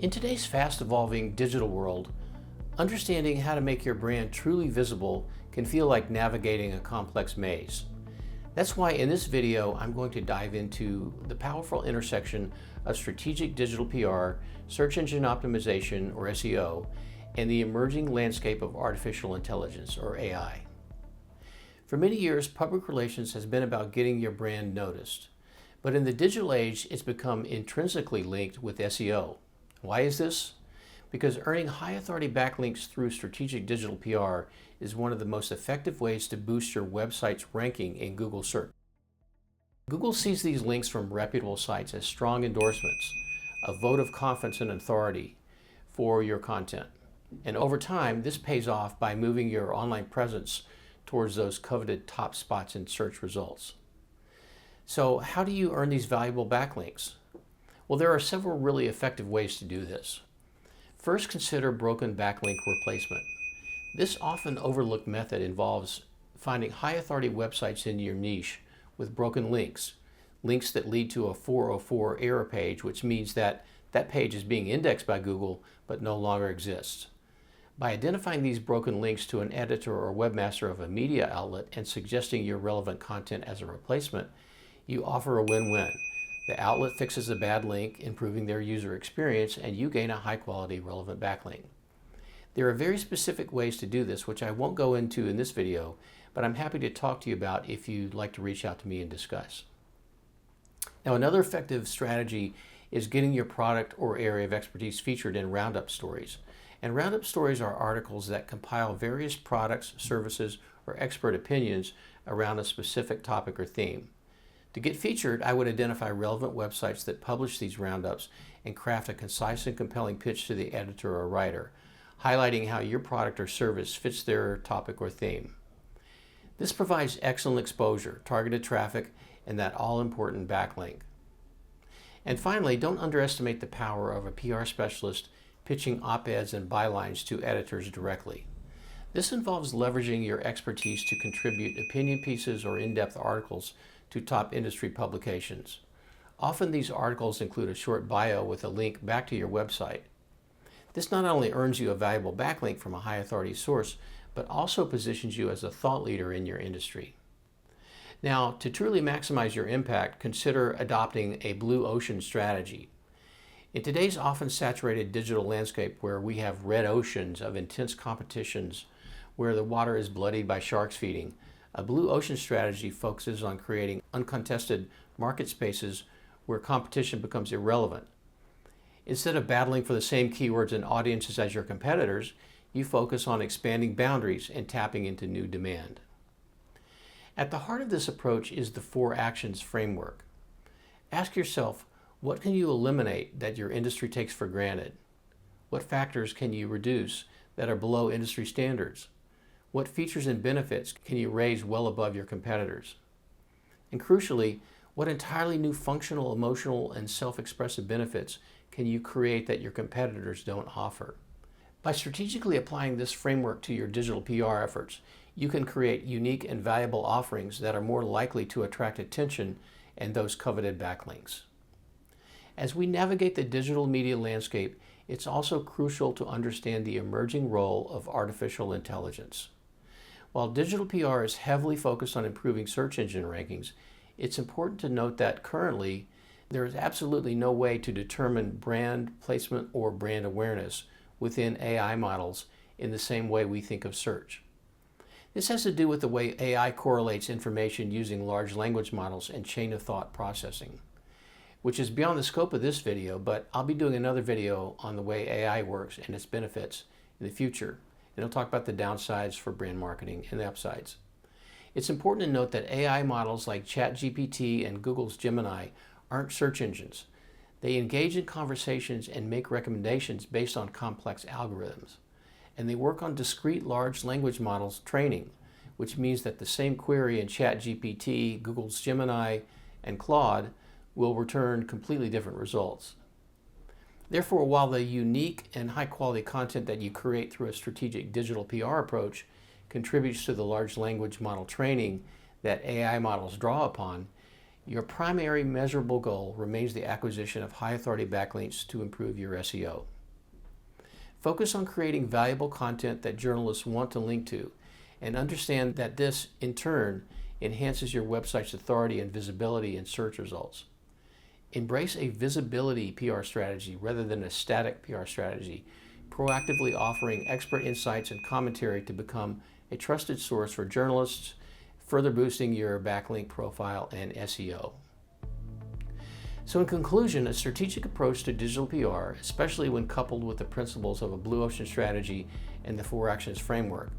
In today's fast-evolving digital world, understanding how to make your brand truly visible can feel like navigating a complex maze. That's why in this video, I'm going to dive into the powerful intersection of strategic digital PR, search engine optimization, or SEO, and the emerging landscape of artificial intelligence, or AI. For many years, public relations has been about getting your brand noticed. But in the digital age, it's become intrinsically linked with SEO. Why is this? Because earning high authority backlinks through strategic digital PR is one of the most effective ways to boost your website's ranking in Google search. Google sees these links from reputable sites as strong endorsements, a vote of confidence and authority for your content. And over time, this pays off by moving your online presence towards those coveted top spots in search results. So how do you earn these valuable backlinks? Well, there are several really effective ways to do this. First, consider broken backlink replacement. This often overlooked method involves finding high authority websites in your niche with broken links, links that lead to a 404 error page, which means that that page is being indexed by Google but no longer exists. By identifying these broken links to an editor or webmaster of a media outlet and suggesting your relevant content as a replacement, you offer a win-win. The outlet fixes a bad link, improving their user experience, and you gain a high-quality, relevant backlink. There are very specific ways to do this, which I won't go into in this video, but I'm happy to talk to you about if you'd like to reach out to me and discuss. Now, another effective strategy is getting your product or area of expertise featured in Roundup stories. And Roundup stories are articles that compile various products, services, or expert opinions around a specific topic or theme. To get featured, I would identify relevant websites that publish these roundups and craft a concise and compelling pitch to the editor or writer, highlighting how your product or service fits their topic or theme. This provides excellent exposure, targeted traffic, and that all-important backlink. And finally, don't underestimate the power of a PR specialist pitching op-eds and bylines to editors directly. This involves leveraging your expertise to contribute opinion pieces or in-depth articles to top industry publications. Often these articles include a short bio with a link back to your website. This not only earns you a valuable backlink from a high authority source, but also positions you as a thought leader in your industry. Now, to truly maximize your impact, consider adopting a blue ocean strategy. In today's often saturated digital landscape where we have red oceans of intense competitions where the water is bloodied by sharks feeding, a blue ocean strategy focuses on creating uncontested market spaces where competition becomes irrelevant. Instead of battling for the same keywords and audiences as your competitors, you focus on expanding boundaries and tapping into new demand. At the heart of this approach is the 4 actions framework. Ask yourself, what can you eliminate that your industry takes for granted? What factors can you reduce that are below industry standards? What features and benefits can you raise well above your competitors? And crucially, what entirely new functional, emotional, and self-expressive benefits can you create that your competitors don't offer? By strategically applying this framework to your digital PR efforts, you can create unique and valuable offerings that are more likely to attract attention and those coveted backlinks. As we navigate the digital media landscape, it's also crucial to understand the emerging role of artificial intelligence. While digital PR is heavily focused on improving search engine rankings, it's important to note that currently there is absolutely no way to determine brand placement or brand awareness within AI models in the same way we think of search. This has to do with the way AI correlates information using large language models and chain of thought processing, which is beyond the scope of this video, but I'll be doing another video on the way AI works and its benefits in the future. And I'll talk about the downsides for brand marketing and the upsides. It's important to note that AI models like ChatGPT and Google's Gemini aren't search engines. They engage in conversations and make recommendations based on complex algorithms. And they work on discrete large language models training, which means that the same query in ChatGPT, Google's Gemini, and Claude will return completely different results. Therefore, while the unique and high-quality content that you create through a strategic digital PR approach contributes to the large language model training that AI models draw upon, Your primary measurable goal remains the acquisition of high authority backlinks to improve your SEO. Focus on creating valuable content that journalists want to link to, and understand that this, in turn, enhances your website's authority and visibility in search results. Embrace a visibility PR strategy rather than a static PR strategy, proactively offering expert insights and commentary to become a trusted source for journalists, further boosting your backlink profile and SEO. So in conclusion, a strategic approach to digital PR, especially when coupled with the principles of a blue ocean strategy and the 4 actions framework,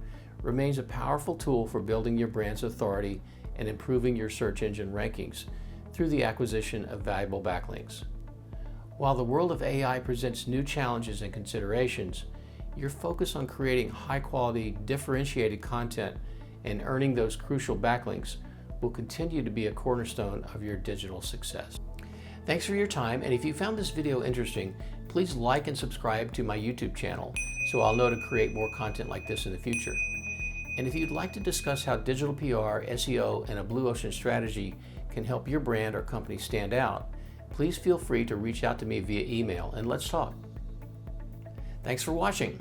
remains a powerful tool for building your brand's authority and improving your search engine rankings through the acquisition of valuable backlinks. While the world of AI presents new challenges and considerations, your focus on creating high-quality, differentiated content and earning those crucial backlinks will continue to be a cornerstone of your digital success. Thanks for your time, and if you found this video interesting, please like and subscribe to my YouTube channel so I'll know to create more content like this in the future. And if you'd like to discuss how digital PR, SEO, and a blue ocean strategy can help your brand or company stand out, please feel free to reach out to me via email and let's talk. Thanks for watching.